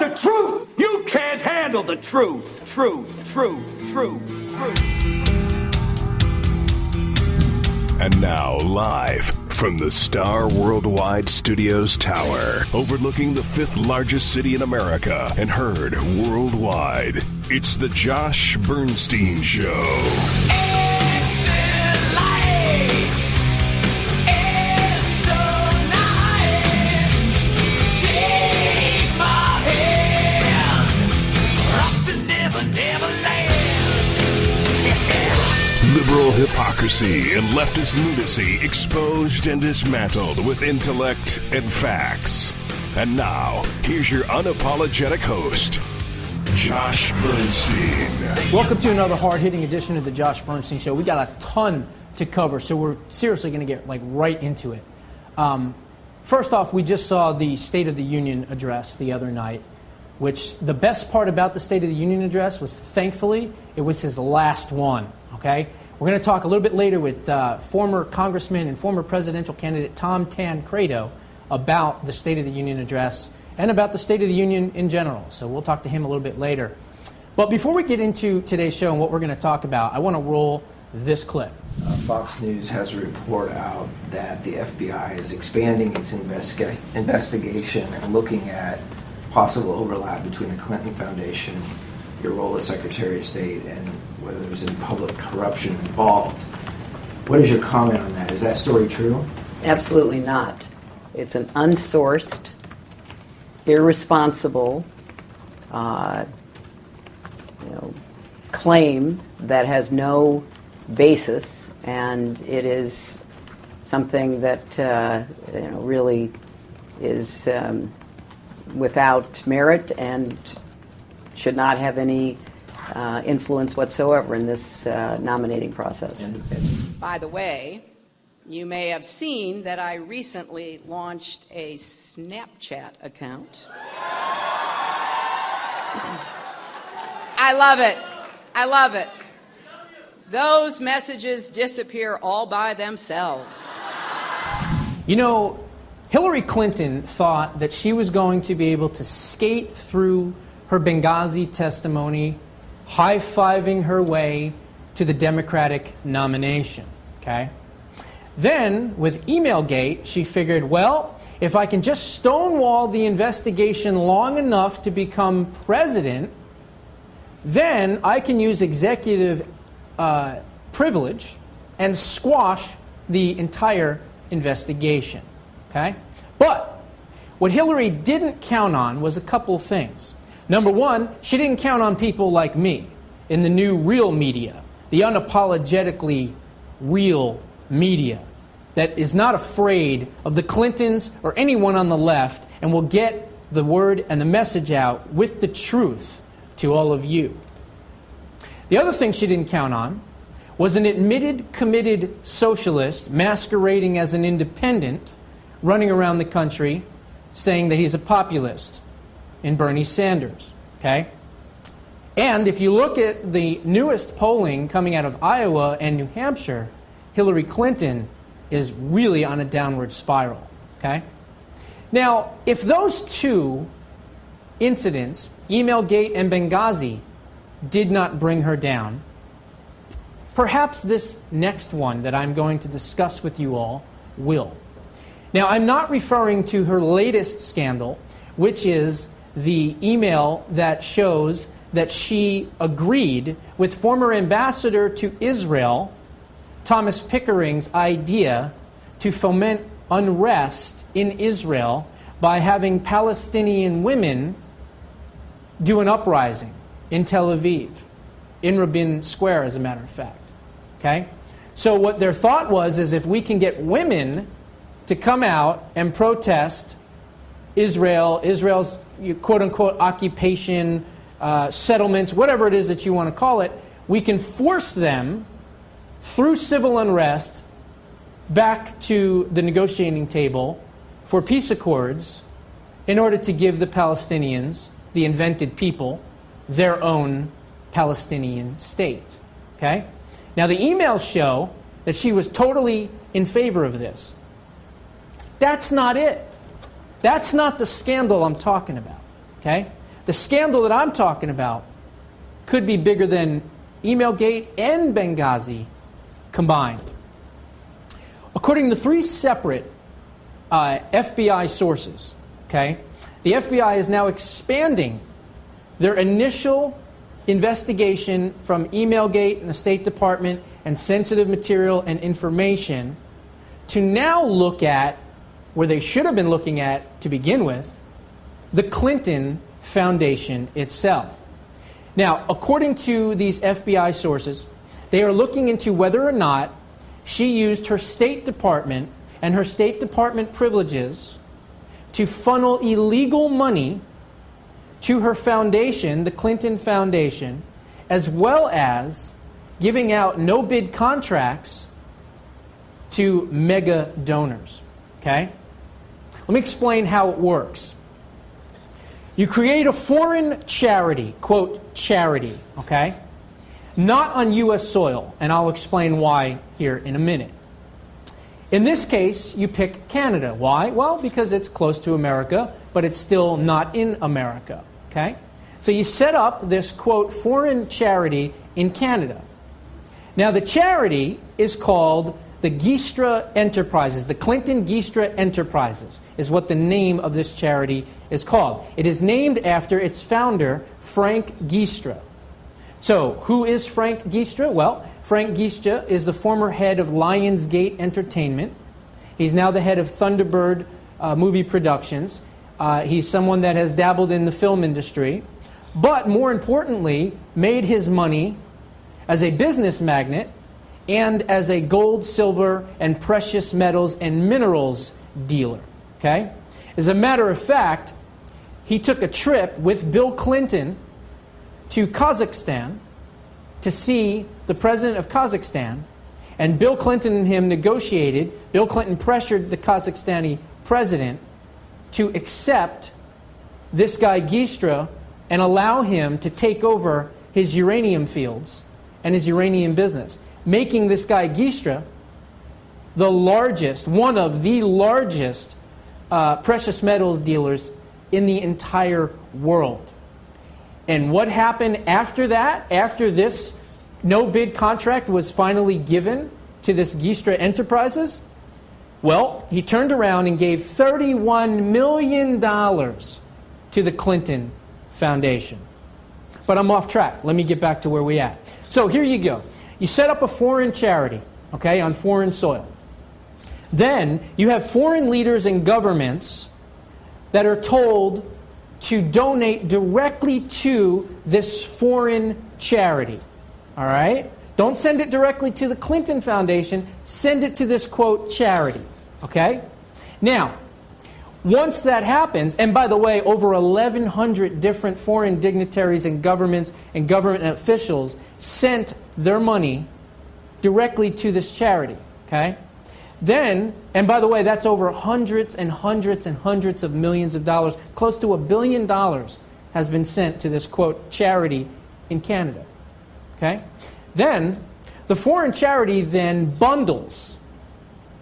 the truth. You can't handle the truth. Truth. And now, live from the Star Worldwide Studios Tower, overlooking the fifth largest city in America and heard worldwide, it's the Josh Bernstein Show. Liberal hypocrisy and leftist lunacy exposed and dismantled with intellect and facts. And now, here's your unapologetic host, Josh Bernstein. Welcome to another hard-hitting edition of the Josh Bernstein Show. We got a ton to cover, so we're seriously going to get right into it. First off, we just saw the State of the Union address the other night, which the best part about the State of the Union address was, thankfully, it was his last one, okay? We're going to talk a little bit later with former Congressman and former presidential candidate Tom Tancredo about the State of the Union address and about the State of the Union in general. So we'll talk to him a little bit later. But before we get into today's show and what we're going to talk about, I want to roll this clip. Fox News has a report out that the FBI is expanding its investigation and looking at possible overlap between the Clinton Foundation, your role as Secretary of State, and whether there's any public corruption involved. What is your comment on that? Is that story true? Absolutely not. It's an unsourced, irresponsible claim that has no basis, and it is something that really is without merit and should not have any influence whatsoever in this nominating process. By the way, you may have seen that I recently launched a Snapchat account. I love it. Those messages disappear all by themselves. You know, Hillary Clinton thought that she was going to be able to skate through her Benghazi testimony, high-fiving her way to the Democratic nomination, okay? Then, with Emailgate, she figured, well, if I can just stonewall the investigation long enough to become president, then I can use executive privilege and squash the entire investigation, okay? But what Hillary didn't count on was a couple things. Number one, she didn't count on people like me in the new real media, the unapologetically real media that is not afraid of the Clintons or anyone on the left and will get the word and the message out with the truth to all of you. The other thing she didn't count on was an admitted, committed socialist masquerading as an independent running around the country saying that he's a populist in Bernie Sanders, okay? And if you look at the newest polling coming out of Iowa and New Hampshire, Hillary Clinton is really on a downward spiral, okay? Now, if those two incidents, Emailgate and Benghazi, did not bring her down, perhaps this next one that I'm going to discuss with you all will. Now, I'm not referring to her latest scandal, which is the email that shows that she agreed with former ambassador to Israel, Thomas Pickering's idea to foment unrest in Israel by having Palestinian women do an uprising in Tel Aviv, in Rabin Square, as a matter of fact. Okay? So what their thought was is if we can get women to come out and protest Israel's quote-unquote occupation, settlements, whatever it is that you want to call it, we can force them through civil unrest back to the negotiating table for peace accords in order to give the Palestinians, the invented people, their own Palestinian state. Okay? Now, the emails show that she was totally in favor of this. That's not it. That's not the scandal I'm talking about. Okay? the scandal that I'm talking about could be bigger than Emailgate and Benghazi combined. According to 3 separate FBI sources, okay, the FBI is now expanding their initial investigation from Emailgate and the State Department and sensitive material and information to now look at, where they should have been looking at to begin with, the Clinton Foundation itself. Now, according to these FBI sources, they are looking into whether or not she used her State Department and her State Department privileges to funnel illegal money to her foundation, the Clinton Foundation, as well as giving out no-bid contracts to mega donors. Okay? Let me explain how it works. You create a foreign charity, quote, charity, okay? Not on U.S. soil, and I'll explain why here in a minute. In this case, you pick Canada. Why? Well, because it's close to America, but it's still not in America, okay? So you set up this, quote, foreign charity in Canada. Now, the charity is called the Giestra Enterprises. The Clinton Giestra Enterprises is what the name of this charity is called. It is named after its founder, Frank Giestra. So, who is Frank Giestra? Well, Frank Giestra is the former head of Lionsgate Entertainment. He's now the head of Thunderbird Movie Productions. He's someone that has dabbled in the film industry, but more importantly, made his money as a business magnate and as a gold, silver, and precious metals and minerals dealer. Okay? As a matter of fact, he took a trip with Bill Clinton to Kazakhstan to see the president of Kazakhstan, and Bill Clinton and him negotiated. Bill Clinton pressured the Kazakhstani president to accept this guy Giestra and allow him to take over his uranium fields and his uranium business, making this guy Giestra the largest, one of the largest precious metals dealers in the entire world. And what happened after that, after this no-bid contract was finally given to this Giestra Enterprises? Well, he turned around and gave $31 million to the Clinton Foundation. But I'm off track. Let me get back to where we're at. So here you go. You set up a foreign charity, okay, on foreign soil. Then you have foreign leaders and governments that are told to donate directly to this foreign charity. All right? Don't send it directly to the Clinton Foundation. Send it to this, quote, charity. Okay? Now, once that happens, and by the way, over 1,100 different foreign dignitaries and governments and government officials sent their money directly to this charity. Okay? Then, and by the way, that's over hundreds and hundreds and hundreds of millions of dollars. Close to $1 billion has been sent to this, quote, charity in Canada. Okay? Then, the foreign charity then bundles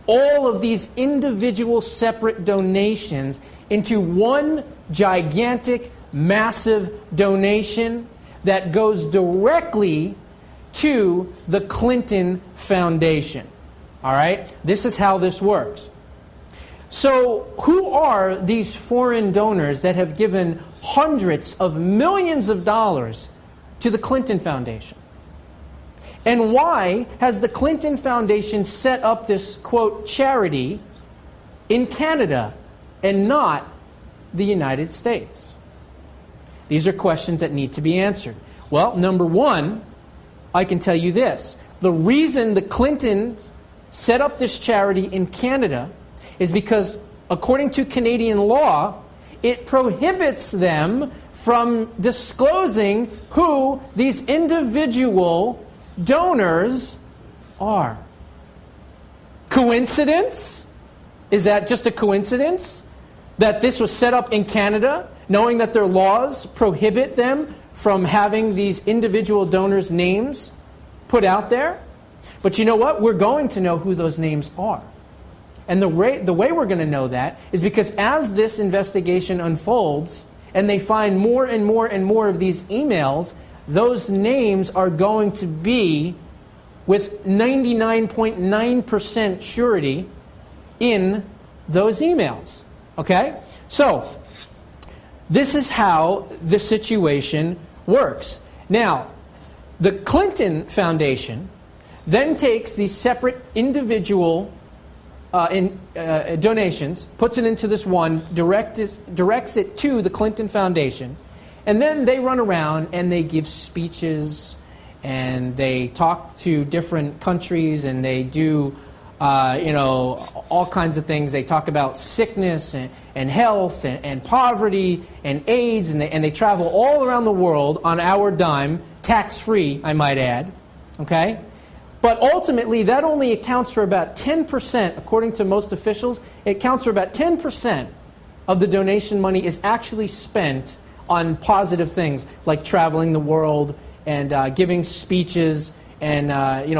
all of these individual separate donations into one gigantic, massive donation that goes directly to the Clinton Foundation. All right? This is how this works. So, who are these foreign donors that have given hundreds of millions of dollars to the Clinton Foundation? And why has the Clinton Foundation set up this, quote, charity in Canada and not the United States? These are questions that need to be answered. Well, number one, I can tell you this. The reason the Clintons set up this charity in Canada is because, according to Canadian law, it prohibits them from disclosing who these individual donors are. Coincidence? Is that just a coincidence that this was set up in Canada, knowing that their laws prohibit them from having these individual donors' names put out there? But you know what? We're going to know who those names are. And the way we're going to know that is because as this investigation unfolds and they find more and more and more of these emails, those names are going to be with 99.9% surety in those emails. Okay? So, this is how the situation works. Now, the Clinton Foundation then takes these separate individual donations, puts it into this one, directs it to the Clinton Foundation, and then they run around and they give speeches and they talk to different countries and they do all kinds of things. They talk about sickness and health and poverty and AIDS, and they travel all around the world on our dime, tax-free, I might add. Okay? But ultimately, that only accounts for about 10%, according to most officials, it accounts for about 10% of the donation money is actually spent on positive things, like traveling the world and giving speeches and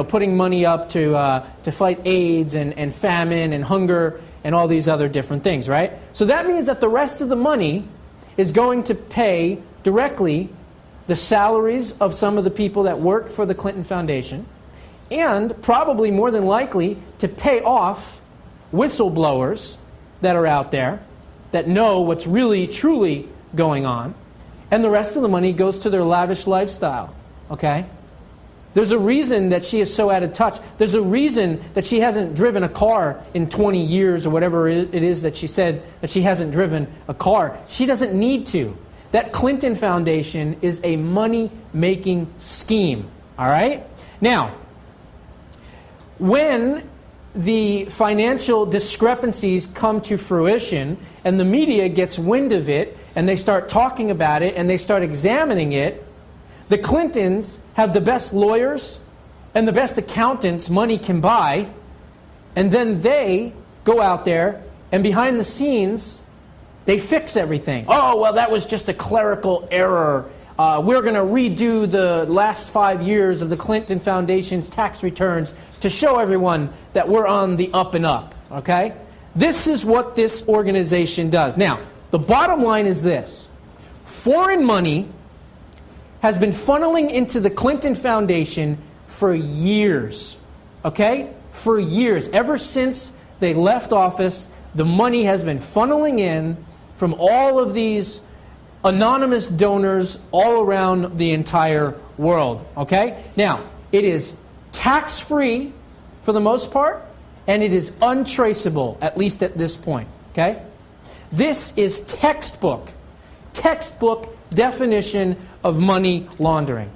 putting money up to fight AIDS and famine and hunger and all these other different things, right? So that means that the rest of the money is going to pay directly the salaries of some of the people that work for the Clinton Foundation, and probably more than likely to pay off whistleblowers that are out there that know what's really, truly going on. And the rest of the money goes to their lavish lifestyle, okay? There's a reason that she is so out of touch. There's a reason that she hasn't driven a car in 20 years or whatever it is that she said that she hasn't driven a car. She doesn't need to. That Clinton Foundation is a money-making scheme, all right? Now, when the financial discrepancies come to fruition and the media gets wind of it and they start talking about it and they start examining it, the Clintons have the best lawyers and the best accountants money can buy, and then they go out there and behind the scenes they fix everything. Oh, well, that was just a clerical error. We're going to redo the last 5 years of the Clinton Foundation's tax returns to show everyone that we're on the up and up, okay? This is what this organization does. Now, the bottom line is this. Foreign money has been funneling into the Clinton Foundation for years, okay? For years. Ever since they left office, the money has been funneling in from all of these anonymous donors all around the entire world, okay? Now, it is tax-free for the most part, and it is untraceable, at least at this point, okay? This is textbook definition of money laundering,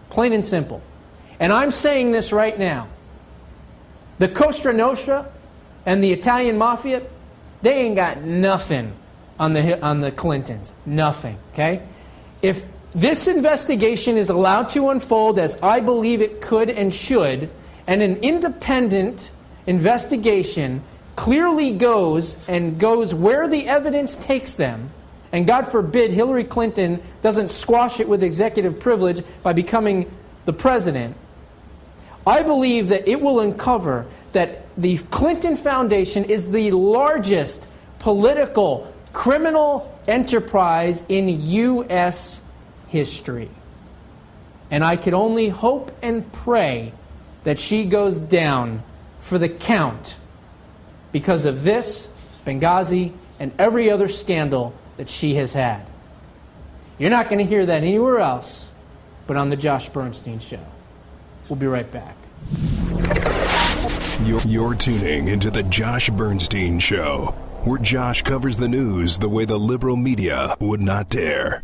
plain and simple. And I'm saying this right now. The Cosa Nostra and the Italian Mafia, they ain't got nothing on the Clintons. Nothing, okay? If this investigation is allowed to unfold as I believe it could and should, and an independent investigation clearly goes where the evidence takes them, and God forbid Hillary Clinton doesn't squash it with executive privilege by becoming the president, I believe that it will uncover that the Clinton Foundation is the largest political criminal enterprise in U.S. history. And I could only hope and pray that she goes down for the count because of this, Benghazi, and every other scandal that she has had. You're not going to hear that anywhere else but on the Josh Bernstein Show. We'll be right back. You're tuning into the Josh Bernstein Show, where Josh covers the news the way the liberal media would not dare.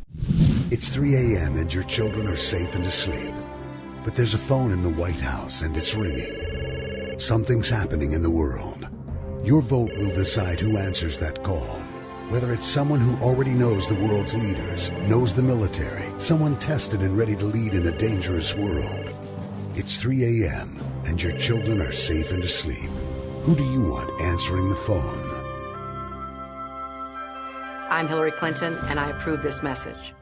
It's 3 a.m. and your children are safe and asleep. But there's a phone in the White House and it's ringing. Something's happening in the world. Your vote will decide who answers that call. Whether it's someone who already knows the world's leaders, knows the military, someone tested and ready to lead in a dangerous world. It's 3 a.m. and your children are safe and asleep. Who do you want answering the phone? I'm Hillary Clinton, and I approve this message.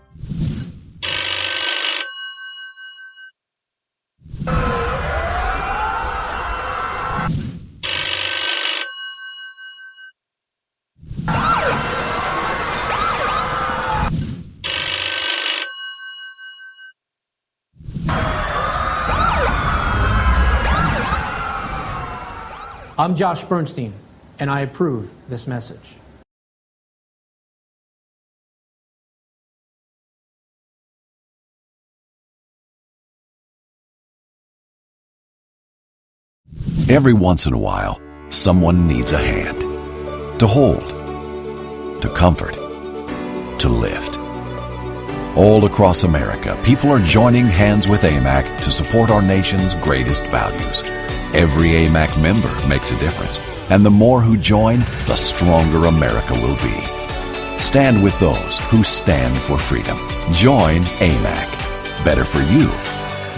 I'm Josh Bernstein, and I approve this message. Every once in a while, someone needs a hand. To hold, to comfort, to lift. All across America, people are joining hands with AMAC to support our nation's greatest values. Every AMAC member makes a difference, and the more who join, the stronger America will be. Stand with those who stand for freedom. Join AMAC. Better for you,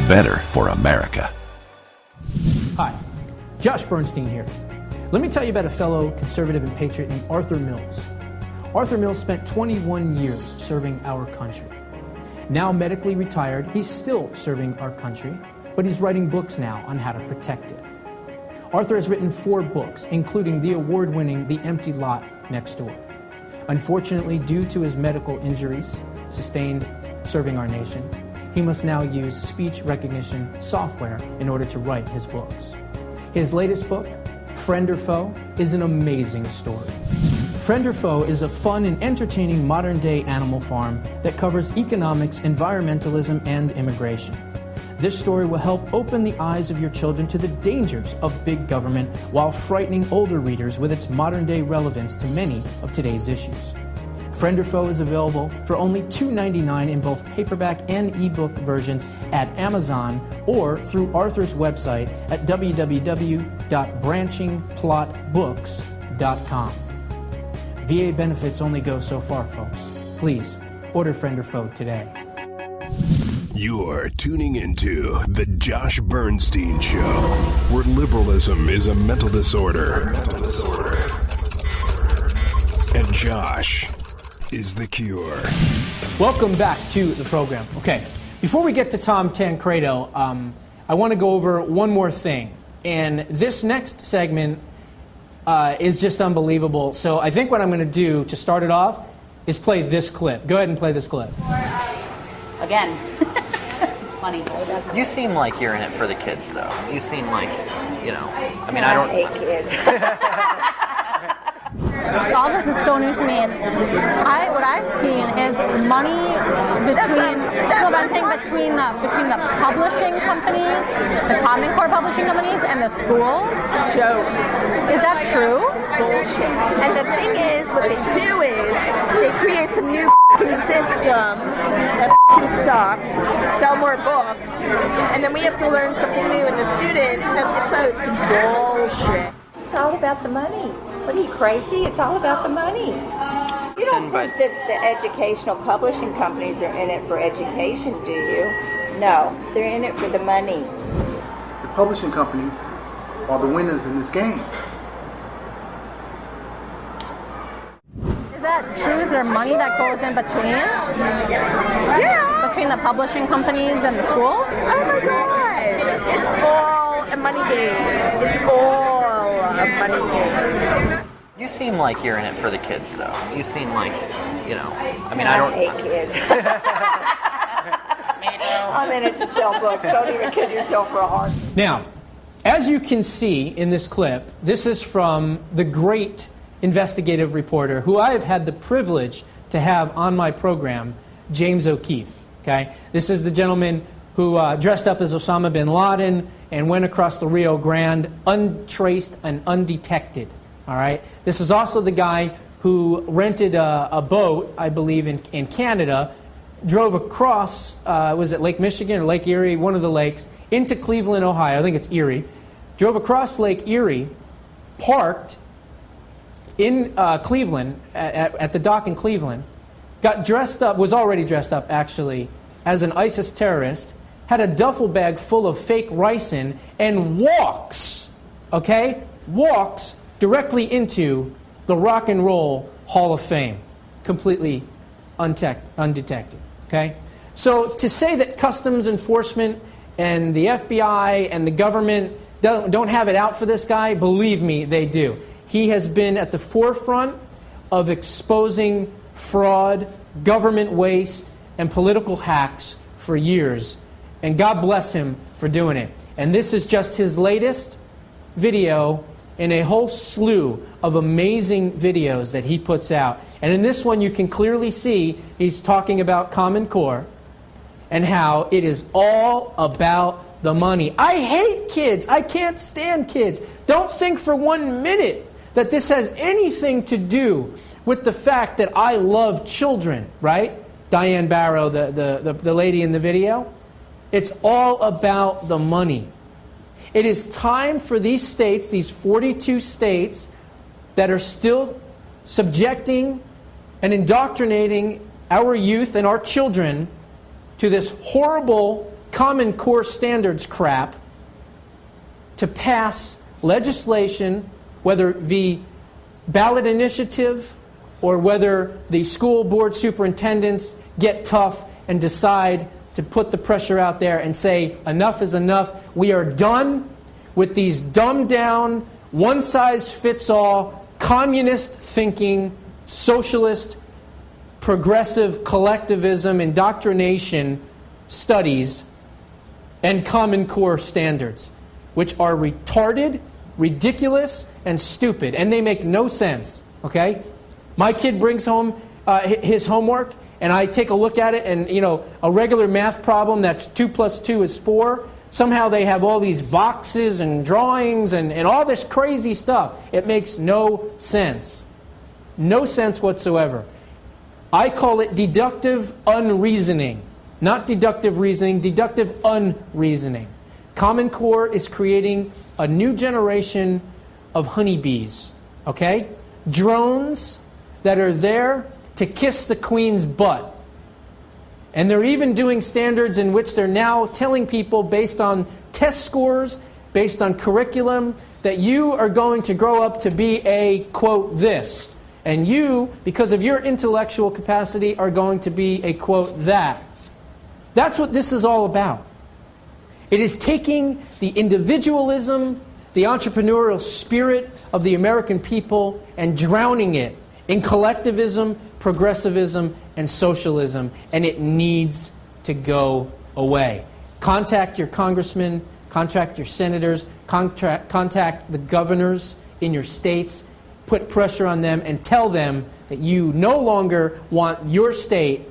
better for America. Hi, Josh Bernstein here. Let me tell you about a fellow conservative and patriot named Arthur Mills. Arthur Mills spent 21 years serving our country. Now medically retired, he's still serving our country, but he's writing books now on how to protect it. Arthur has written 4 books, including the award-winning The Empty Lot Next Door. Unfortunately, due to his medical injuries sustained serving our nation, he must now use speech recognition software in order to write his books. His latest book, Friend or Foe, is an amazing story. Friend or Foe is a fun and entertaining modern-day animal farm that covers economics, environmentalism, and immigration. This story will help open the eyes of your children to the dangers of big government while frightening older readers with its modern-day relevance to many of today's issues. Friend or Foe is available for only $2.99 in both paperback and ebook versions at Amazon or through Arthur's website at www.branchingplotbooks.com. VA benefits only go so far, folks. Please, order Friend or Foe today. You're tuning into The Josh Bernstein Show, where liberalism is a mental disorder. And Josh is the cure. Welcome back to the program. Okay, before we get to Tom Tancredo, I want to go over one more thing. And this next segment is just unbelievable. So I think what I'm going to do to start it off is play this clip. Go ahead and play this clip. Again. Funny. You seem like you're in it for the kids, though. You seem like, you know, I mean, I don't... hate kids. All this is so new to me, and what I've seen is money between the publishing companies, the Common Core publishing companies, and the schools. Joke. Is that true? Bullshit. And the thing is, what they do is they create some new system that sucks, sell more books, and then we have to learn something new in the student, and so it's bullshit. It's all about the money. What are you, crazy? It's all about the money. You don't think that the educational publishing companies are in it for education, do you? No, they're in it for the money. The publishing companies are the winners in this game. Is that true? Is there money that goes in between? Yeah. Between the publishing companies and the schools? Oh my God. It's all a money game. It's all a money game. You seem like you're in it for the kids, though. You seem like, you know, I mean, I don't... hate kids. I'm in it to sell books. Don't even kid yourself for a heart. Now, as you can see in this clip, this is from the great investigative reporter who I have had the privilege to have on my program, James O'Keefe. Okay, this is the gentleman who dressed up as Osama bin Laden and went across the Rio Grande untraced and undetected. All right, this is also the guy who rented a boat, I believe, in Canada, drove across, was it Lake Michigan or Lake Erie, one of the lakes, into Cleveland, Ohio. I think it's Erie. Drove across Lake Erie, parked in Cleveland, at the dock in Cleveland, got dressed up, was already dressed up, actually, as an ISIS terrorist, had a duffel bag full of fake ricin, and walks directly into the Rock and Roll Hall of Fame, completely undetected. Okay? So to say that customs enforcement and the FBI and the government don't have it out for this guy, believe me, they do. He has been at the forefront of exposing fraud, government waste, and political hacks for years. And God bless him for doing it. And this is just his latest video in a whole slew of amazing videos that he puts out. And in this one, you can clearly see he's talking about Common Core and how it is all about the money. I hate kids. I can't stand kids. Don't think for 1 minute that this has anything to do with the fact that I love children, right? Diane Barrow, the lady in the video. It's all about the money. It is time for these states, these 42 states that are still subjecting and indoctrinating our youth and our children to this horrible Common Core standards crap, to pass legislation, whether the ballot initiative or whether the school board superintendents get tough and decide to put the pressure out there and say, enough is enough. We are done with these dumbed-down, one-size-fits-all, communist thinking, socialist, progressive collectivism, indoctrination studies and Common Core standards, which are retarded, ridiculous, and stupid. And they make no sense, okay? My kid brings home his homework, and I take a look at it, and, you know, a regular math problem that's 2 + 2 is 4. Somehow they have all these boxes and drawings and all this crazy stuff. It makes no sense. No sense whatsoever. I call it deductive unreasoning. Not deductive reasoning, deductive unreasoning. Common Core is creating a new generation of honeybees, okay? Drones that are there to kiss the queen's butt. And they're even doing standards in which they're now telling people, based on test scores, based on curriculum, that you are going to grow up to be a, quote, this. And you, because of your intellectual capacity, are going to be a, quote, that. That's what this is all about. It is taking the individualism, the entrepreneurial spirit of the American people and drowning it in collectivism, progressivism, and socialism, and it needs to go away. Contact your congressmen, contact your senators, contact the governors in your states, put pressure on them, and tell them that you no longer want your state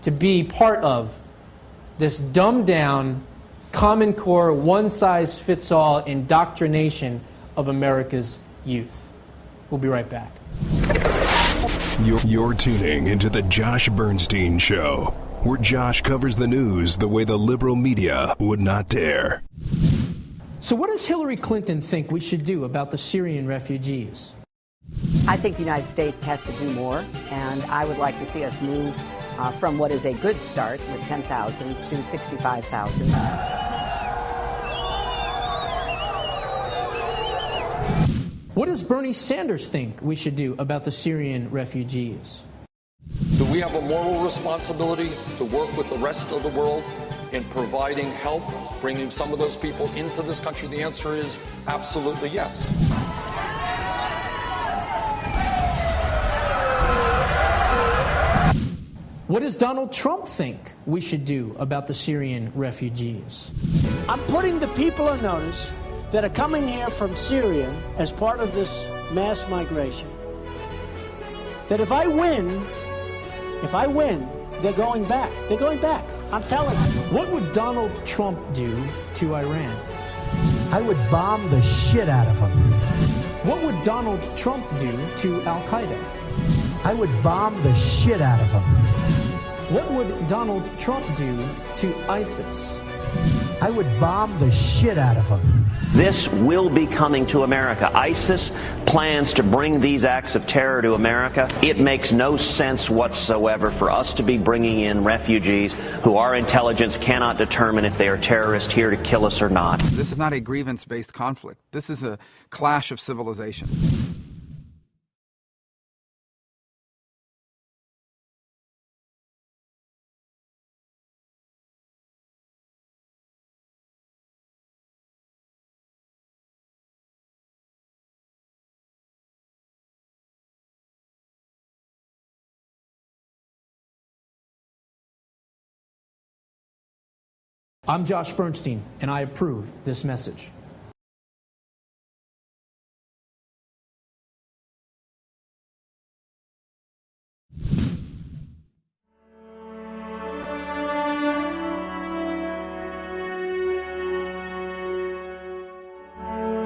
to be part of this dumbed-down, Common Core, one-size-fits-all indoctrination of America's youth. We'll be right back. You're tuning into the Josh Bernstein Show, where Josh covers the news the way the liberal media would not dare. So what does Hillary Clinton think we should do about the Syrian refugees? I think the United States has to do more, and I would like to see us move from what is a good start with 10,000 to 65,000. What does Bernie Sanders think we should do about the Syrian refugees? Do we have a moral responsibility to work with the rest of the world in providing help, bringing some of those people into this country? The answer is absolutely yes. What does Donald Trump think we should do about the Syrian refugees? I'm putting the people on notice that are coming here from Syria as part of this mass migration, that if I win, they're going back. They're going back. I'm telling you. What would Donald Trump do to Iran? I would bomb the shit out of them. What would Donald Trump do to Al-Qaeda? I would bomb the shit out of them. What would Donald Trump do to ISIS? I would bomb the shit out of them. This will be coming to America. ISIS plans to bring these acts of terror to America. It makes no sense whatsoever for us to be bringing in refugees who our intelligence cannot determine if they are terrorists here to kill us or not. This is not a grievance-based conflict. This is a clash of civilizations. I'm Josh Bernstein, and I approve this message.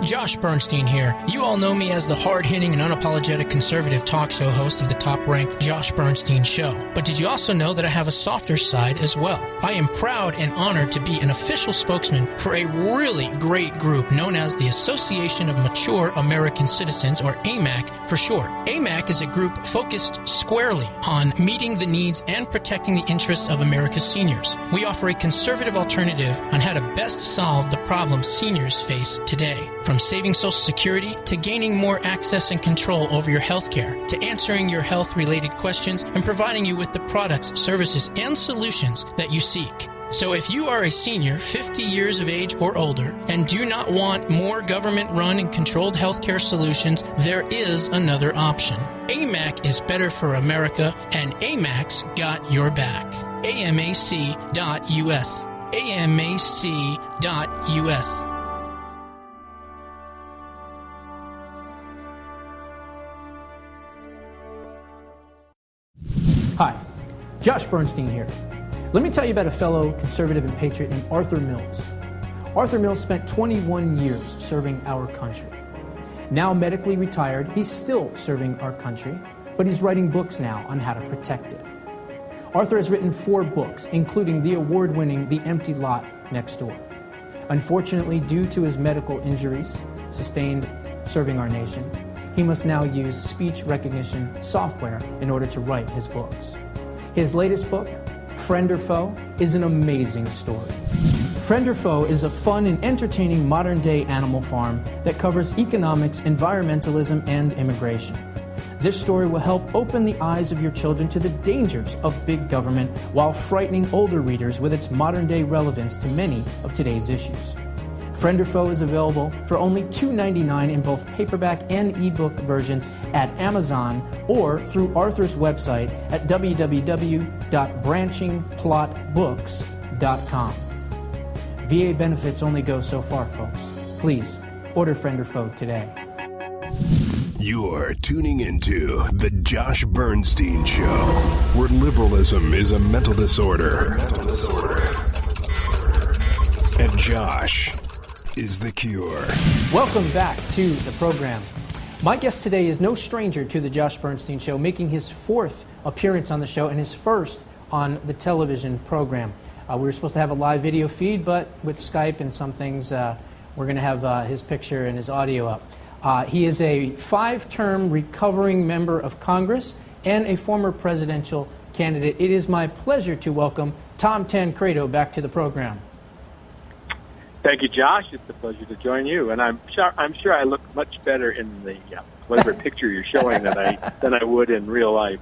Josh Bernstein here. You all know me as the hard-hitting and unapologetic conservative talk show host of the top-ranked Josh Bernstein Show. But did you also know that I have a softer side as well? I am proud and honored to be an official spokesman for a really great group known as the Association of Mature American Citizens, or AMAC for short. AMAC is a group focused squarely on meeting the needs and protecting the interests of America's seniors. We offer a conservative alternative on how to best solve the problems seniors face today. From saving Social Security to gaining more access and control over your health care, to answering your health-related questions and providing you with the products, services, and solutions that you seek. So if you are a senior 50 years of age or older and do not want more government-run and controlled healthcare solutions, there is another option. AMAC is better for America, and AMAC's got your back. AMAC.US. AMAC.US. Hi, Josh Bernstein here. Let me tell you about a fellow conservative and patriot named Arthur Mills. Arthur Mills spent 21 years serving our country. Now medically retired, he's still serving our country, but he's writing books now on how to protect it. Arthur has written 4 books, including the award-winning The Empty Lot Next Door. Unfortunately, due to his medical injuries sustained serving our nation, he must now use speech recognition software in order to write his books. His latest book, Friend or Foe, is an amazing story. Friend or Foe is a fun and entertaining modern-day animal farm that covers economics, environmentalism, and immigration. This story will help open the eyes of your children to the dangers of big government while frightening older readers with its modern-day relevance to many of today's issues. Friend or Foe is available for only $2.99 in both paperback and ebook versions at Amazon or through Arthur's website at www.branchingplotbooks.com. VA benefits only go so far, folks. Please, order Friend or Foe today. You're tuning into The Josh Bernstein Show, where liberalism is a mental disorder. And Josh is the cure. Welcome back to the program. My guest today is no stranger to The Josh Bernstein Show, making his 4th appearance on the show and his first on the television program. We were supposed to have a live video feed, but with Skype and some things, we're going to have his picture and his audio up. He is a 5-term recovering member of Congress and a former presidential candidate. It is my pleasure to welcome Tom Tancredo back to the program. Thank you, Josh. It's a pleasure to join you, and I'm sure I look much better in the whatever picture you're showing than I would in real life.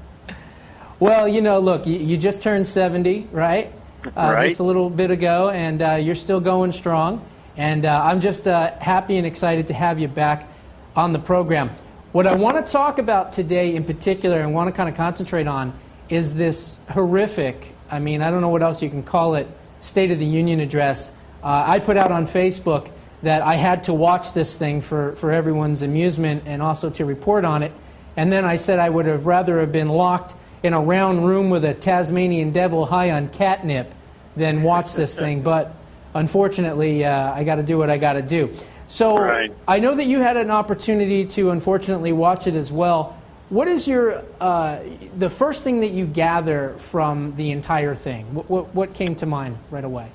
Well, look, you just turned 70, right? Right. Just a little bit ago, and you're still going strong. And I'm just happy and excited to have you back on the program. What I want to talk about today in particular and want to kind of concentrate on is this horrific, I don't know what else you can call it, State of the Union address. I put out on Facebook that I had to watch this thing for everyone's amusement and also to report on it. And then I said I would have rather have been locked in a round room with a Tasmanian devil high on catnip than watch this thing. But unfortunately, I got to do what I got to do. So right. I know that you had an opportunity to unfortunately watch it as well. What is your the first thing that you gather from the entire thing? What came to mind right away?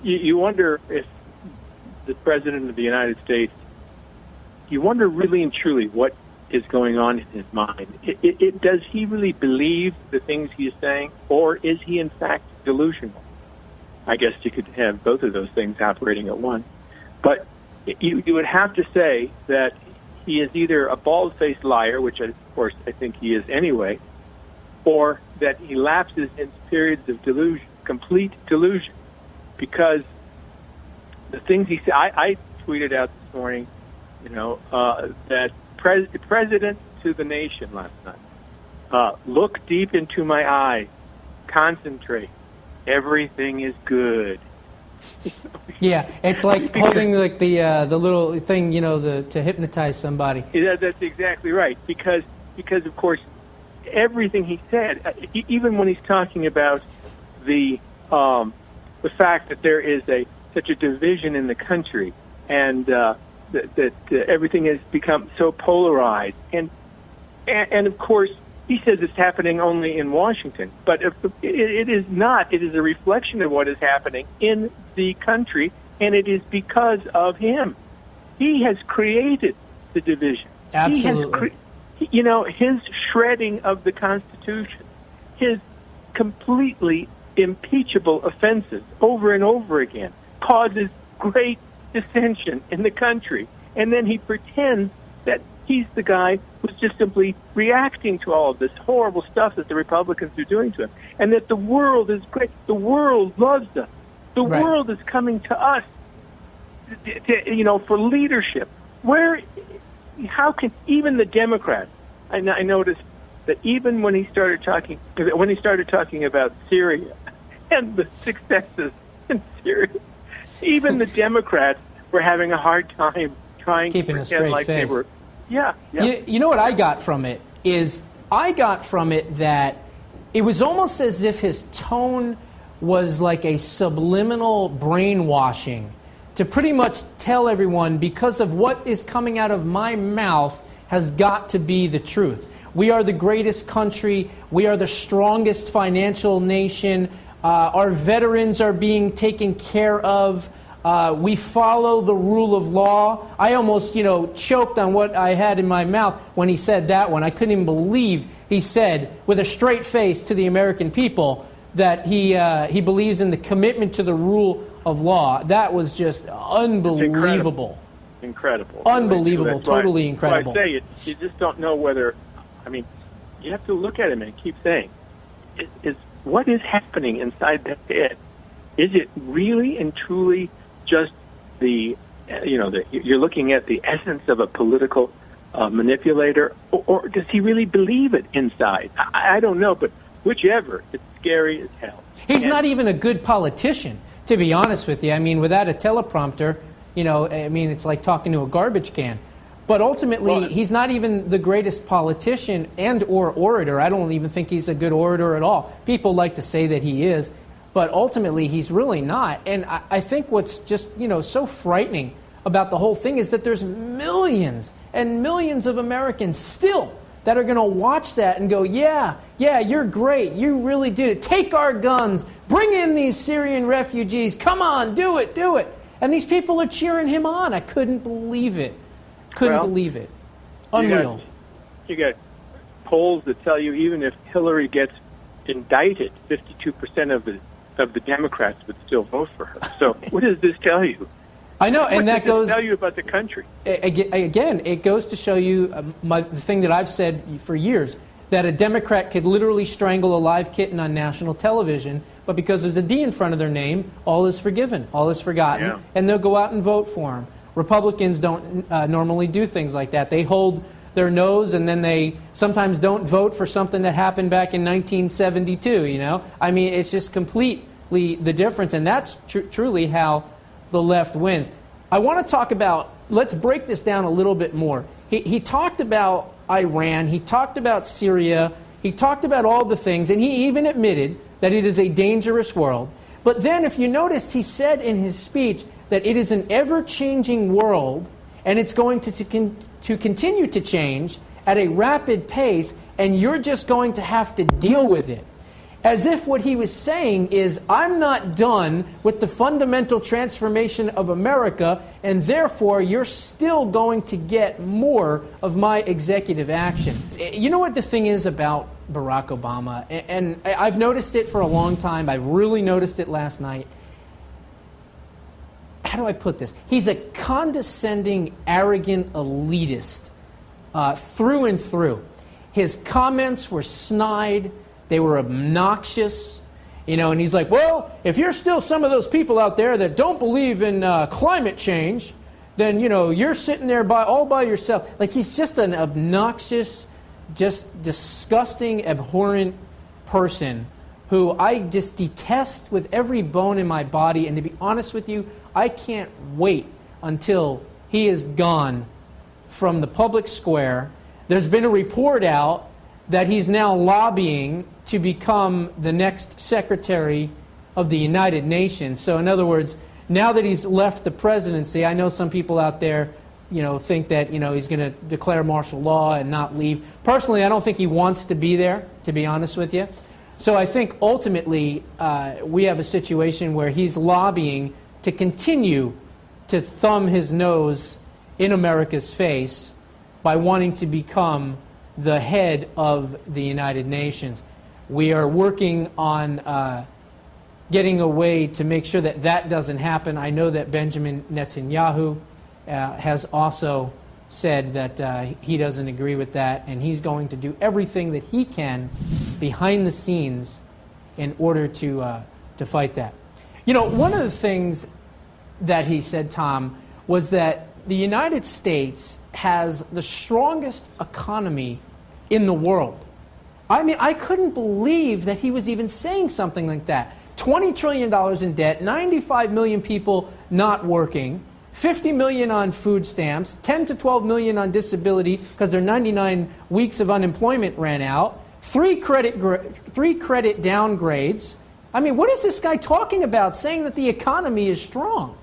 You wonder if the President of the United States, you wonder really and truly what is going on in his mind. Does he really believe the things he is saying, or is he in fact delusional? I guess you could have both of those things operating at once. But you would have to say that he is either a bald-faced liar, which of course I think he is anyway, or that he lapses into periods of delusion, complete delusion. Because the things he said, I tweeted out this morning, that President to the nation last night, look deep into my eyes, concentrate, everything is good. Yeah, it's like holding like the little thing, to hypnotize somebody. Yeah, that's exactly right. Because of course, everything he said, even when he's talking about the fact that there is such a division in the country, and that everything has become so polarized, and of course he says it's happening only in Washington, but it is not. It is a reflection of what is happening in the country, and it is because of him. He has created the division. Absolutely. His shredding of the Constitution, his completely impeachable offenses over and over again causes great dissension in the country. And then he pretends that he's the guy who's just simply reacting to all of this horrible stuff that the Republicans are doing to him. And that the world is great. The world loves us. The world is coming to us, for leadership. How can even the Democrats? I noticed that even when he started talking about Syria and the successes in Syria, even the Democrats were having a hard time trying keeping to a straight like face. They were. Yeah. You know what I got from it is that it was almost as if his tone was like a subliminal brainwashing to pretty much tell everyone, because of what is coming out of my mouth has got to be the truth. We are the greatest country. We are the strongest financial nation. Our veterans are being taken care of. We follow the rule of law. I almost, choked on what I had in my mouth when he said that one. I couldn't even believe he said, with a straight face to the American people, that he believes in the commitment to the rule of law. That was just unbelievable. Incredible. Unbelievable. That's totally why, incredible. I say you just don't know whether. You have to look at him and keep saying, "Is what is happening inside that head? Is it really and truly just you're looking at the essence of a political manipulator, or does he really believe it inside? I don't know, but whichever, it's scary as hell." He's not even a good politician, to be honest with you. Without a teleprompter, it's like talking to a garbage can. But ultimately, he's not even the greatest politician and or orator. I don't even think he's a good orator at all. People like to say that he is, but ultimately he's really not. And I think what's just, so frightening about the whole thing is that there's millions and millions of Americans still that are going to watch that and go, yeah, you're great. You really did it. Take our guns. Bring in these Syrian refugees. Come on, do it. And these people are cheering him on. I couldn't believe it. Believe it. Unreal. You got polls that tell you even if Hillary gets indicted, 52% of the Democrats would still vote for her. So what does this tell you? I know, and that goes. What does it tell you about the country? Again, it goes to show you the thing that I've said for years, that a Democrat could literally strangle a live kitten on national television, but because there's a D in front of their name, all is forgiven, all is forgotten, and they'll go out and vote for him. Republicans don't normally do things like that. They hold their nose, and then they sometimes don't vote for something that happened back in 1972, It's just completely the difference, and that's truly how the left wins. I want to talk about, let's break this down a little bit more. He talked about Iran, he talked about Syria, he talked about all the things, and he even admitted that it is a dangerous world. But then if you noticed, he said in his speech that it is an ever-changing world, and it's going to continue to change at a rapid pace, and you're just going to have to deal with it. As if what he was saying is, I'm not done with the fundamental transformation of America, and therefore you're still going to get more of my executive action. You know what the thing is about Barack Obama? And I've noticed it for a long time. I've really noticed it last night. How do I put this? He's a condescending, arrogant elitist through and through. His comments were snide. They were obnoxious. And he's like, well, if you're still some of those people out there that don't believe in climate change, then, you're sitting there all by yourself. Like, he's just an obnoxious, just disgusting, abhorrent person who I just detest with every bone in my body. And to be honest with you, I can't wait until he is gone from the public square. There's been a report out that he's now lobbying to become the next Secretary of the United Nations. So in other words, now that he's left the presidency, I know some people out there think that, he's going to declare martial law and not leave. Personally, I don't think he wants to be there, to be honest with you. So I think ultimately we have a situation where he's lobbying to continue to thumb his nose in America's face by wanting to become the head of the United Nations. We are working on getting a way to make sure that that doesn't happen. I know that Benjamin Netanyahu has also said that he doesn't agree with that, and he's going to do everything that he can behind the scenes in order to fight that. One of the things that he said, Tom, was that the United States has the strongest economy in the world. I mean, I couldn't believe that he was even saying something like that. $20 trillion in debt, 95 million people not working, 50 million on food stamps, 10 to 12 million on disability because their 99 weeks of unemployment ran out, three credit downgrades. I mean, what is this guy talking about, saying that the economy is strong?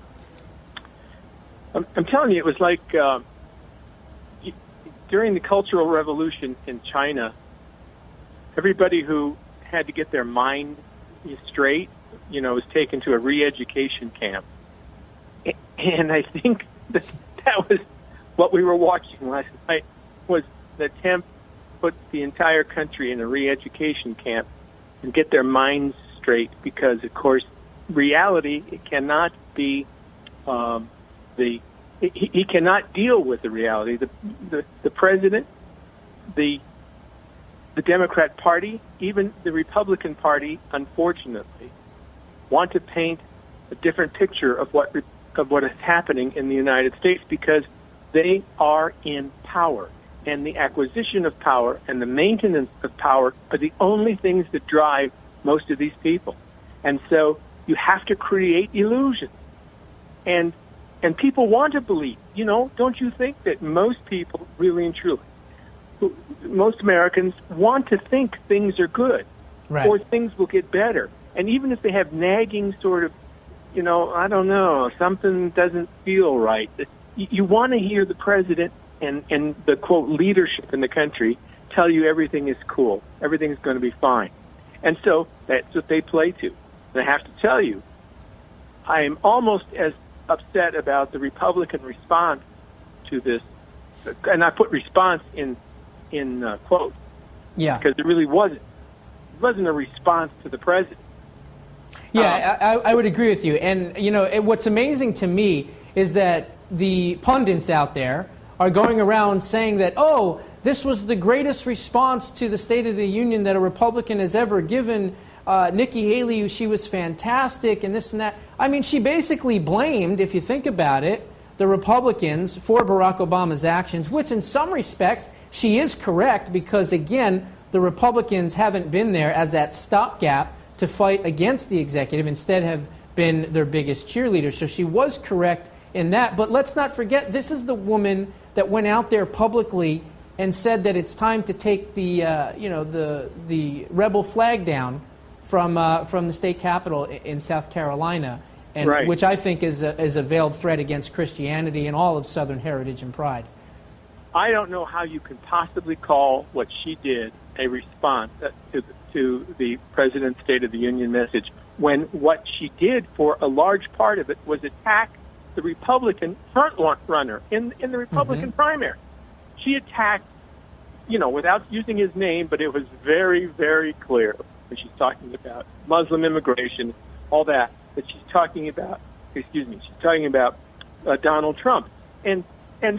I'm telling you, it was like during the Cultural Revolution in China, everybody who had to get their mind straight, was taken to a re-education camp. And I think that was what we were watching last night, was the attempt to put the entire country in a re-education camp and get their minds straight, because, of course, reality, it cannot be he cannot deal with the reality. The president, the Democrat Party, even the Republican Party, unfortunately, want to paint a different picture of what is happening in the United States, because they are in power. And the acquisition of power and the maintenance of power are the only things that drive most of these people. And so you have to create illusions. And people want to believe. Don't you think that most people, really and truly, most Americans want to think things are good, right, or things will get better. And even if they have nagging sort of, I don't know, something doesn't feel right, you want to hear the president and the, quote, leadership in the country tell you everything is cool, everything's going to be fine. And so that's what they play to. And I have to tell you, I am almost as upset about the Republican response to this, and I put response in quote, because it really wasn't a response to the president. Yeah, I would agree with you. And, what's amazing to me is that the pundits out there are going around saying that, oh, this was the greatest response to the State of the Union that a Republican has ever given. Nikki Haley, she was fantastic, and this and that. I mean, she basically blamed, if you think about it, the Republicans for Barack Obama's actions, which in some respects she is correct, because, again, the Republicans haven't been there as that stopgap to fight against the executive, instead have been their biggest cheerleaders. So she was correct in that. But let's not forget, this is the woman that went out there publicly and said that it's time to take the rebel flag down from the state capitol in South Carolina, and right, which I think is a veiled threat against Christianity and all of Southern heritage and pride. I don't know how you can possibly call what she did a response to the President's State of the Union message, when what she did for a large part of it was attack the Republican front runner in the Republican primary. She attacked, without using his name, but it was very, very clear when she's talking about Muslim immigration, all that she's talking about, Donald Trump. And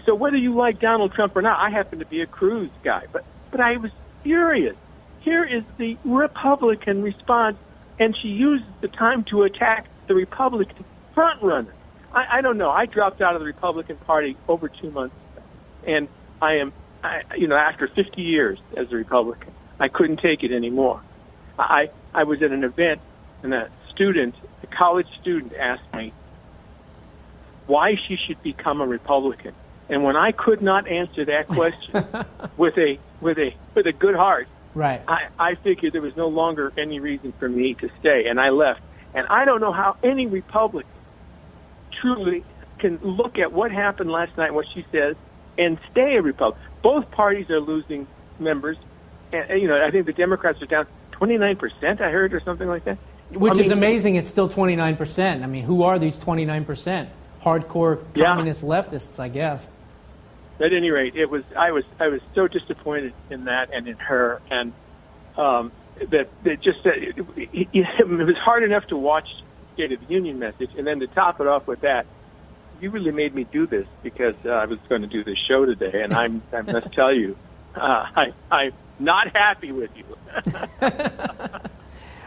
so whether you like Donald Trump or not, I happen to be a Cruz guy, but I was furious. Here is the Republican response, and she uses the time to attack the Republican front runner. I don't know. I dropped out of the Republican Party over 2 months ago, and after 50 years as a Republican, I couldn't take it anymore. I was at an event, and a college student asked me why she should become a Republican. And when I could not answer that question with a good heart, right, I figured there was no longer any reason for me to stay, and I left. And I don't know how any Republican truly can look at what happened last night, what she says, and stay a Republican. Both parties are losing members. And, you know, I think the Democrats are down 29%, I heard, or something like that. Which is amazing. It's still 29%. I mean, who are these 29%? Hardcore communist leftists, I guess. At any rate, I was so disappointed in that and in her, and that it was hard enough to watch State of the Union message, and then to top it off with that. You really made me do this because I was going to do this show today, and I must tell you, I'm not happy with you.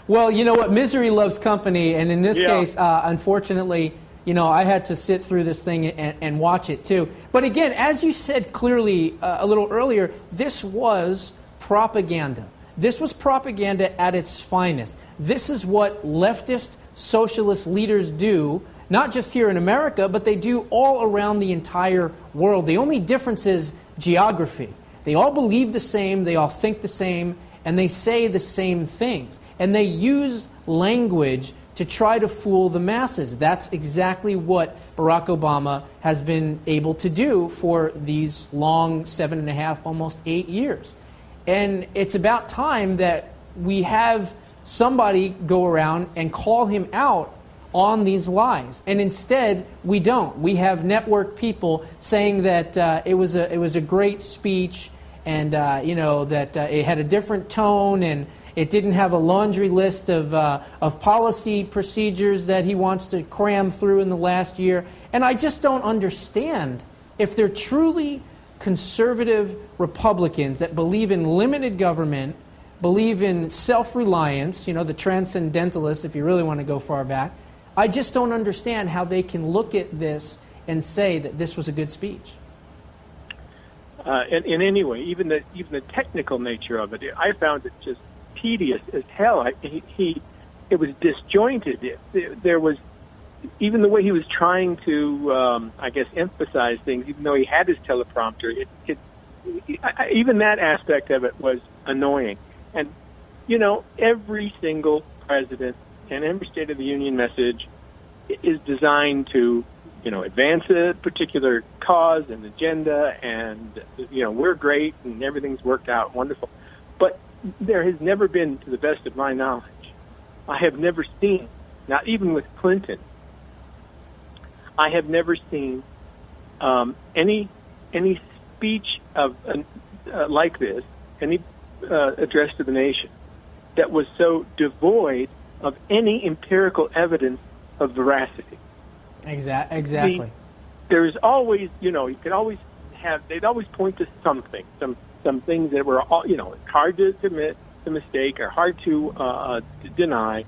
Well, you know what? Misery loves company, and in this case, unfortunately, you know, I had to sit through this thing and watch it too. But again, as you said clearly a little earlier, this was propaganda. This was propaganda at its finest. This is what leftist socialist leaders do, not just here in America, but they do all around the entire world. The only difference is geography. They all believe the same, they all think the same, and they say the same things. And they use language to try to fool the masses. That's exactly what Barack Obama has been able to do for these long 7.5, almost 8 years. And it's about time that we have somebody go around and call him out on these lies. And instead, we don't. We have network people saying that it was a great speech, and you know, that it had a different tone, and it didn't have a laundry list of policy procedures that he wants to cram through in the last year. And I just don't understand, if they're truly conservative Republicans that believe in limited government, believe in self-reliance, you know, the transcendentalists, if you really want to go far back, I just don't understand how they can look at this and say that this was a good speech. In any way, even the technical nature of it, I found it just tedious as hell. It was disjointed. There was, even the way he was trying to, I guess, emphasize things, even though he had his teleprompter, even that aspect of it was annoying. And, you know, every single president and every State of the Union message is designed to, you know, advance a particular cause and agenda, and, you know, we're great and everything's worked out wonderful. But there has never been, to the best of my knowledge, I have never seen, not even with Clinton, I have never seen any speech of like this, any address to the nation, that was so devoid of any empirical evidence of veracity. Exactly. There's always, you know, you could always have, they'd always point to something, some things that were, you know, hard to commit a mistake or hard to deny.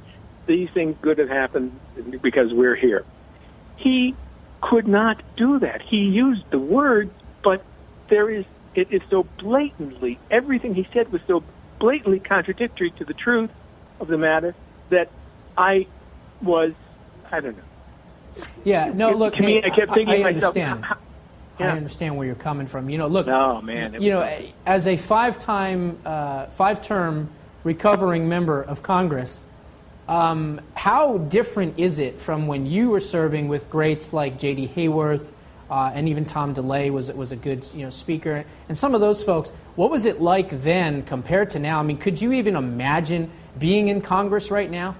These things could have happened because we're here. He could not do that. He used the words, but it is so blatantly, everything he said was so blatantly contradictory to the truth of the matter that I don't know. Yeah, no, look, to me, I kept thinking I myself, understand. I understand where you're coming from. You know, look, oh, man, you know, as a five-term recovering member of Congress, how different is it from when you were serving with greats like J.D. Hayworth and even Tom DeLay was a good, you know, speaker, and some of those folks? What was it like then compared to now? I mean, could you even imagine being in Congress right now?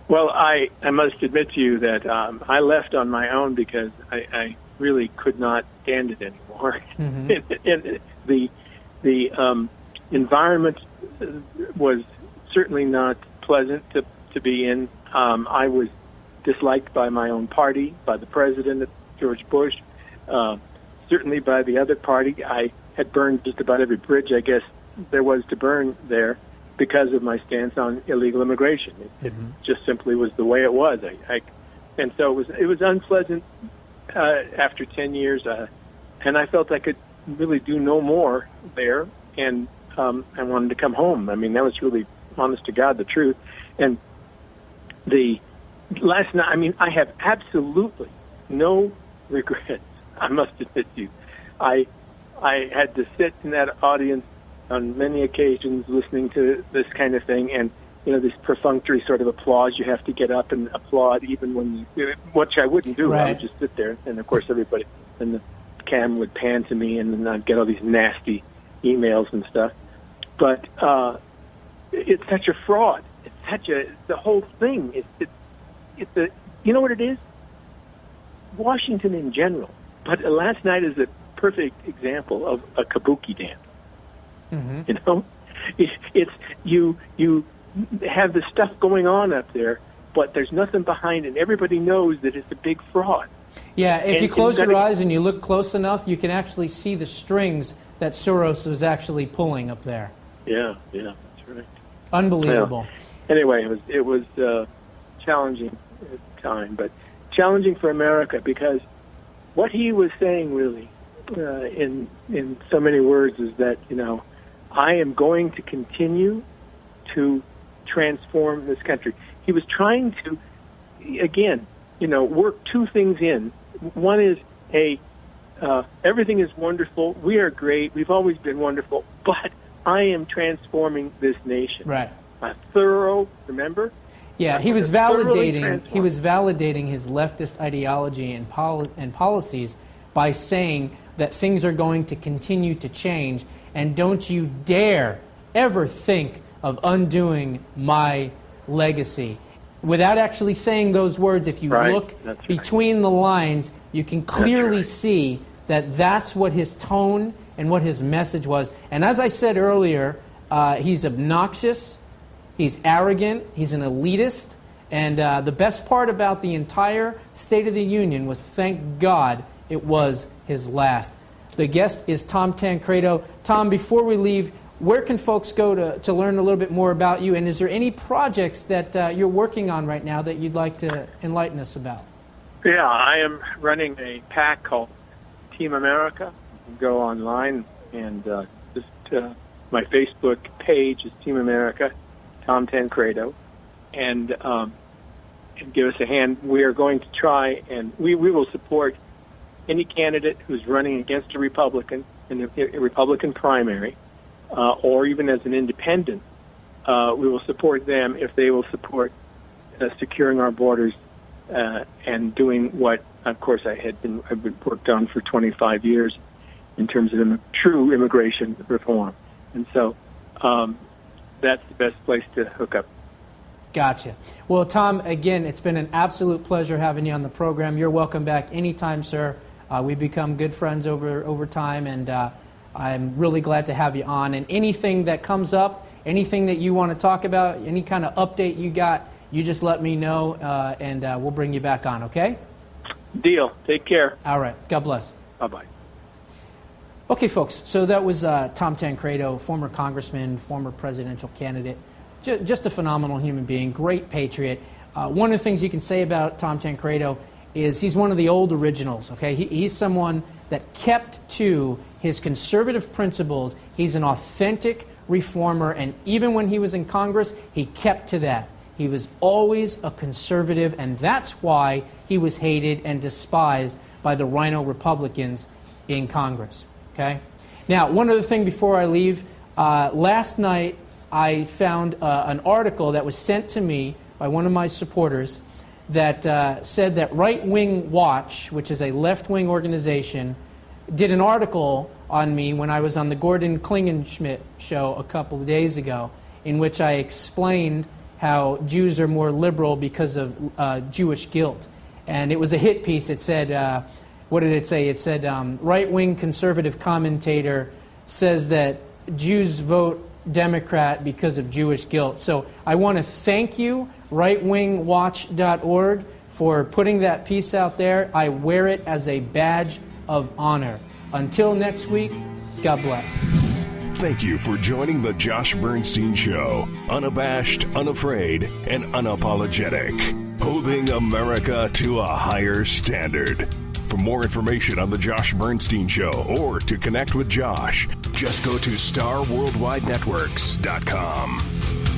Well, I must admit to you that I left on my own because I really could not stand it anymore. Mm-hmm. And the environment was certainly not pleasant to be in. I was disliked by my own party, by the president, George Bush, certainly by the other party. I had burned just about every bridge, I guess, there was to burn there, because of my stance on illegal immigration. It just simply was the way it was. And so it was unpleasant after 10 years, and I felt I could really do no more there, and I wanted to come home. I mean, that was really, honest to God, the truth. And the last night, I mean, I have absolutely no regrets, I must admit to you. I had to sit in that audience on many occasions listening to this kind of thing, and this perfunctory sort of applause. You have to get up and applaud even when which I wouldn't do. Right. I would just sit there, and of course everybody, and the cam would pan to me, and then I'd get all these nasty emails and stuff. But it's such a fraud. The whole thing. It's a, you know what it is? Washington in general. But last night is a perfect example of a kabuki dance. Mm-hmm. It's you have the stuff going on up there, but there's nothing behind it. Everybody knows that it's a big fraud. Yeah, if you close your eyes and you look close enough, you can actually see the strings that Soros was actually pulling up there. Yeah, that's right. Unbelievable. Well, anyway, it was challenging at the time, but challenging for America, because what he was saying really, in so many words, is that I am going to continue to transform this country. He was trying to, again, work two things in. One is everything is wonderful. We are great. We've always been wonderful, but I am transforming this nation. Right. A thorough, remember? Yeah, he was validating his leftist ideology and policies by saying that things are going to continue to change, and don't you dare ever think of undoing my legacy. Without actually saying those words, if you look between the lines, you can clearly see that that's what his tone and what his message was. And as I said earlier, he's obnoxious, he's arrogant, he's an elitist, and the best part about the entire State of the Union was, thank God, it was his last. The guest is Tom Tancredo. Tom, before we leave, where can folks go to learn a little bit more about you? And is there any projects that you're working on right now that you'd like to enlighten us about? Yeah, I am running a PAC called Team America. You can go online and my Facebook page is Team America, Tom Tancredo, and give us a hand. We are going to try, and we will support any candidate who's running against a Republican in a Republican primary, or even as an independent. We will support them if they will support securing our borders and doing what, of course, I've been worked on for 25 years in terms of true immigration reform. And so that's the best place to hook up. Gotcha. Well, Tom, again, it's been an absolute pleasure having you on the program. You're welcome back anytime, sir. We've become good friends over time, and I'm really glad to have you on. And anything that comes up, anything that you want to talk about, any kind of update you got, you just let me know, and we'll bring you back on, okay? Deal. Take care. All right. God bless. Bye-bye. Okay, folks, so that was Tom Tancredo, former congressman, former presidential candidate, just a phenomenal human being, great patriot. One of the things you can say about Tom Tancredo is he's one of the old originals, okay? He's someone that kept to his conservative principles. He's an authentic reformer, and even when he was in Congress, he kept to that. He was always a conservative, and that's why he was hated and despised by the Rhino Republicans in Congress, okay? Now, one other thing before I leave. Last night, I found an article that was sent to me by one of my supporters that said that Right Wing Watch, which is a left-wing organization, did an article on me when I was on the Gordon Klingenschmitt show a couple of days ago, in which I explained how Jews are more liberal because of Jewish guilt. And it was a hit piece. It said, what did it say? It said, right-wing conservative commentator says that Jews vote Democrat because of Jewish guilt. So I want to thank you, rightwingwatch.org, for putting that piece out there. I wear it as a badge of honor. Until next week, God bless. Thank you for joining the Josh Bernstein Show. Unabashed, unafraid, and unapologetic. Holding America to a higher standard. For more information on the Josh Bernstein Show or to connect with Josh, just go to StarWorldWideNetworks.com.